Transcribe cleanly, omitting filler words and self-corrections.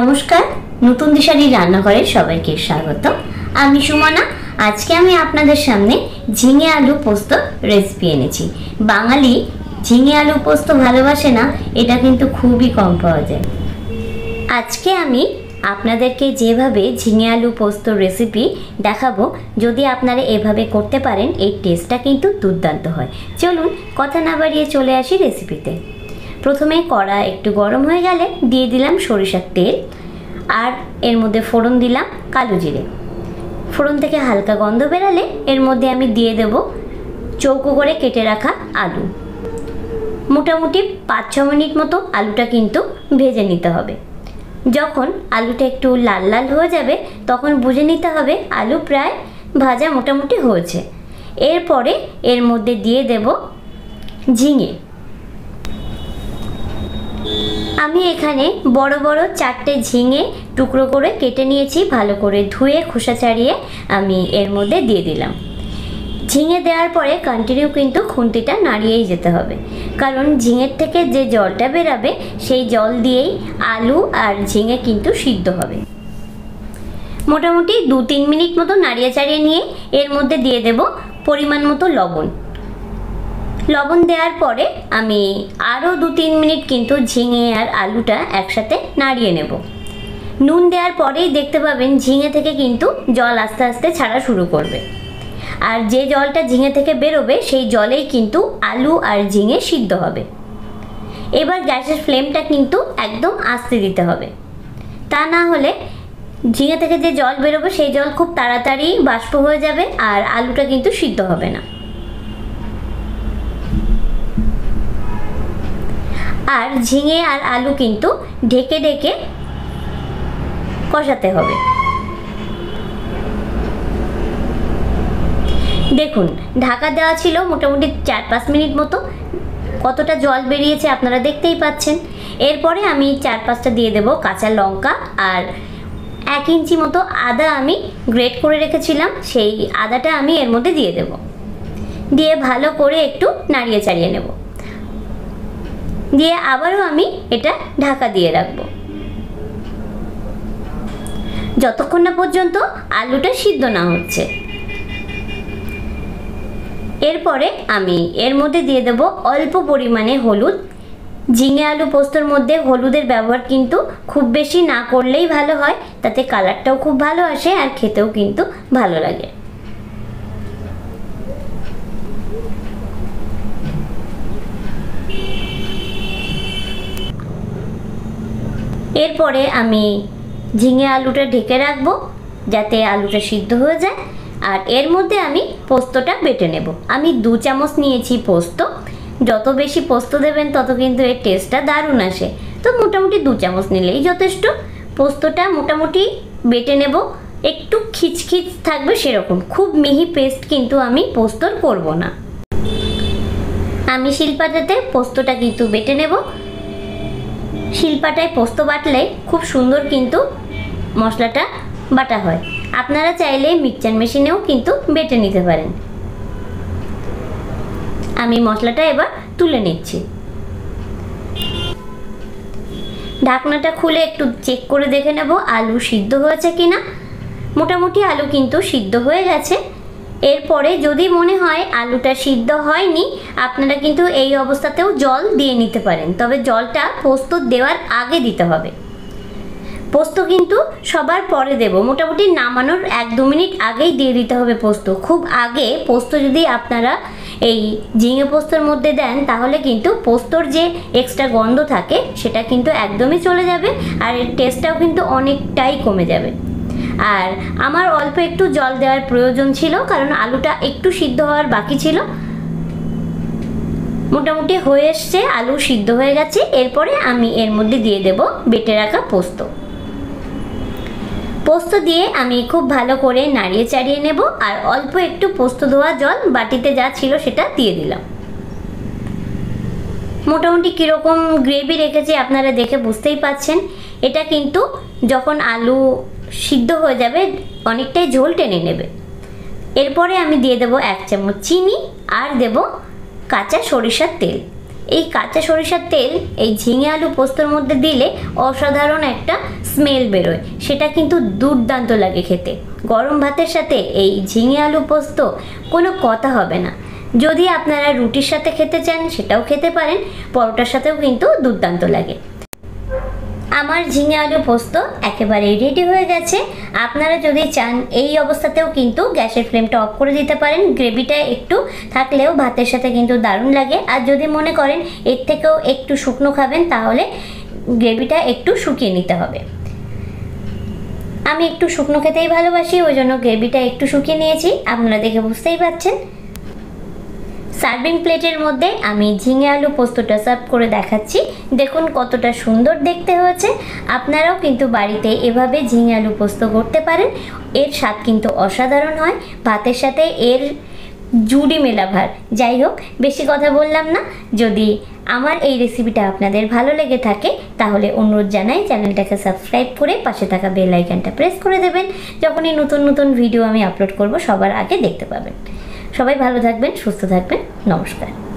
নমস্কার, নতুন দিশারি রান্নাঘরে সবাইকে স্বাগত। আমি সুমনা। আজকে আমি আপনাদের সামনে ঝিঙে আলু পোস্ত রেসিপি এনেছি। বাঙালি ঝিঙে আলু পোস্ত ভালোবাসে না, এটা কিন্তু খুবই কম পাওয়া যায়। আজকে আমি আপনাদেরকে যেভাবে ঝিঙে আলু পোস্ত রেসিপি দেখাবো, যদি আপনারা এভাবে করতে পারেন এই টেস্টটা কিন্তু দুর্দান্ত হয়। চলুন কথা না বাড়িয়ে চলে আসি রেসিপিতে। প্রথমে কড়া একটু গরম হয়ে গেলে দিয়ে দিলাম সরিষার তেল, আর এর মধ্যে ফোড়ন দিলাম কালো জিরে। ফোড়ন থেকে হালকা গন্ধ বেরালে এর মধ্যে আমি দিয়ে দেব চৌকো করে কেটে রাখা আলু। মোটামুটি 5-6 মিনিট মতো আলুটা কিন্তু ভেজে নিতে হবে। যখন আলুটা একটু লাল লাল হয়ে যাবে তখন বুঝে নিতে হবে আলু প্রায় ভাজা মোটামুটি হয়েছে। এরপরে এর মধ্যে দিয়ে দেব ঝিঙে। আমি এখানে বড় বড় 4টে ঝিঙে টুকরো করে কেটে নিয়েছি, ভালো করে ধুয়ে খোসা ছাড়িয়ে আমি এর মধ্যে দিয়ে দিলাম। ঝিঙে দেওয়ার পরে কন্টিনিউ কিন্তু খুন্তিটা নাড়িয়েই যেতে হবে, কারণ ঝিঙের থেকে যে জলটা বেরাবে সেই জল দিয়েই আলু আর ঝিঙে কিন্তু সিদ্ধ হবে। মোটামুটি 2-3 মিনিট মতো নাড়িয়ে চাড়িয়ে নিয়ে এর মধ্যে দিয়ে দেব পরিমাণ মতো লবণ। লবণ দেওয়ার পরে আমি আরও 2-3 মিনিট কিন্তু ঝিঙে আর আলুটা একসাথে নাড়িয়ে নেব। নুন দেওয়ার পরেই দেখতে পাবেন ঝিঙে থেকে কিন্তু জল আস্তে আস্তে ছাড়া শুরু করবে, আর যে জলটা ঝিঙে থেকে বেরোবে সেই জলেই কিন্তু আলু আর ঝিঙে সিদ্ধ হবে। এবার গ্যাসের ফ্লেমটা কিন্তু একদম আস্তে দিতে হবে, তা না হলে ঝিঙে থেকে যে জল বেরোবে সেই জল খুব তাড়াতাড়ি বাষ্প হয়ে যাবে আর আলুটা কিন্তু সিদ্ধ হবে না। আর ঝিঙে আর আলু কিন্তু ঢেকে ঢেকে কষাতে হবে। দেখুন ঢাকা দেওয়া ছিল মোটামুটি 4-5 মিনিট মতো, কতটা জল বেরিয়েছে আপনারা দেখতেই পাচ্ছেন। এরপরে আমি 4-5টা দিয়ে দেব কাঁচা লঙ্কা, আর 1 ইঞ্চি মতো আদা আমি গ্রেট করে রেখেছিলাম, সেই আদাটা আমি এর মধ্যে দিয়ে দেব। দিয়ে ভালো করে একটু নাড়িয়ে চাড়িয়ে নেব, দিয়ে আবারও আমি এটা ঢাকা দিয়ে রাখবো যতক্ষণ না পর্যন্ত আলুটা সিদ্ধ না হচ্ছে। এরপরে আমি এর মধ্যে দিয়ে দেব অল্প পরিমাণে হলুদ। ঝিঙে আলু পোস্তর মধ্যে হলুদের ব্যবহার কিন্তু খুব বেশি না করলেই ভালো হয়, তাতে কালারটাও খুব ভালো আসে আর খেতেও কিন্তু ভালো লাগে। এরপরে আমি ঝিঙে আলুটা ঢেকে রাখবো যাতে আলুটা সিদ্ধ হয়ে যায়, আর এর মধ্যে আমি পোস্তটা বেটে নেব। আমি 2 চামচ নিয়েছি পোস্ত। যত বেশি পোস্ত দেবেন তত কিন্তু এর টেস্টটা দারুণ আসে, তো মোটামুটি 2 চামচ নিলেই যথেষ্ট। পোস্তটা মোটামুটি বেটে নেব, একটু খিচখিচ থাকবে সেরকম, খুব মিহি পেস্ট কিন্তু আমি পোস্তর করব না। আমি শিলপাটাতে পোস্তটা কিন্তু বেটে নেব। শিলপাটায় পোস্ত বাটলে খুব সুন্দর কিন্তু মশলাটা বাটা হয়। আপনারা চাইলে মিক্সচার মেশিনেও কিন্তু বেটে নিতে পারেন। আমি মশলাটা এবার তুলে নিচ্ছি। ঢাকনাটা খুলে একটু চেক করে দেখে নেব আলু সিদ্ধ হয়েছে কিনা। মোটামুটি আলু কিন্তু সিদ্ধ হয়ে গেছে। এরপরে যদি মনে হয় আলুটা সিদ্ধ হয়নি, আপনারা কিন্তু এই অবস্থাতেও জল দিয়ে নিতে পারেন, তবে জলটা পোস্ত দেওয়ার আগে দিতে হবে। পোস্ত কিন্তু সবার পরে দেব, মোটামুটি নামানোর 1-2 মিনিট আগেই দিয়ে দিতে হবে পোস্ত। খুব আগে পোস্ত যদি আপনারা এই ঝিঙে পোস্তর মধ্যে দেন তাহলে কিন্তু পোস্তর যে এক্সট্রা গন্ধ থাকে সেটা কিন্তু একদমই চলে যাবে, আর এর টেস্টটাও কিন্তু অনেকটাই কমে যাবে। আর আমার অল্প একটু জল দেওয়ার প্রয়োজন ছিল, কারণ আলুটা একটু সিদ্ধ হওয়ার বাকি ছিল। মোটামুটি হয়ে এসছে, আলু সিদ্ধ হয়ে গেছে। এরপরে আমি এর মধ্যে দিয়ে দেব বেটে রাখা পোস্ত। পোস্ত দিয়ে আমি খুব ভালো করে নাড়িয়ে চাড়িয়ে নেব, আর অল্প একটু পোস্ত ধোয়া জল বাটিতে যা ছিল সেটা দিয়ে দিলাম। মোটামুটি কীরকম গ্রেভি রেখেছি আপনারা দেখে বুঝতেই পাচ্ছেন। এটা কিন্তু যখন আলু সিদ্ধ হয়ে যাবে অনেকটাই ঝোল টেনে নেবে। এরপরে আমি দিয়ে দেব 1 চামচ চিনি, আর দেব কাঁচা সরিষার তেল। এই কাঁচা সরিষার তেল এই ঝিঙে আলু পোস্তর মধ্যে দিলে অসাধারণ একটা স্মেল বেরোয়, সেটা কিন্তু দুর্দান্ত লাগে খেতে। গরম ভাতের সাথে এই ঝিঙে আলু পোস্ত কোনো কথা হবে না। যদি আপনারা রুটির সাথে খেতে চান সেটাও খেতে পারেন, পরোটার সাথেও কিন্তু দুর্দান্ত লাগে। আমার ঝিঙে আলু পোস্ত একেবারেই রেডি হয়ে গেছে। আপনারা যদি চান এই অবস্থাতেও কিন্তু গ্যাসের ফ্লেমটা অফ করে দিতে পারেন। গ্রেভিটা একটু থাকলেও ভাতের সাথে কিন্তু দারুণ লাগে। আর যদি মনে করেন এর থেকেও একটু শুকনো খাবেন, তাহলে গ্রেভিটা একটু শুকিয়ে নিতে হবে। আমি একটু শুকনো খেতেই ভালোবাসি, ওই জন্য গ্রেভিটা একটু শুকিয়ে নিয়েছি, আপনারা দেখে বুঝতেই পারছেন। সার্ভিং প্লেটের মধ্যে আমি ঝিঙে আলু পোস্তটা সার্ভ করে দেখাচ্ছি। দেখুন কতটা সুন্দর দেখতে হয়েছে। আপনারাও কিন্তু বাড়িতে এভাবে ঝিঙে আলু পোস্ত করতে পারেন, এর স্বাদ কিন্তু অসাধারণ হয়। ভাতের সাথে এর জুড়ি মেলা ভার। যাই হোক, বেশি কথা বললাম না। যদি আমার এই রেসিপিটা আপনাদের ভালো লেগে থাকে তাহলে অনুরোধ জানাই চ্যানেলটাকে সাবস্ক্রাইব করে পাশে থাকা বেল আইকনটা প্রেস করে দেবেন। যখনই নতুন নতুন ভিডিও আমি আপলোড করব সবার আগে দেখতে পাবেন। সবাই ভালো থাকবেন, সুস্থ থাকবেন। নমস্কার।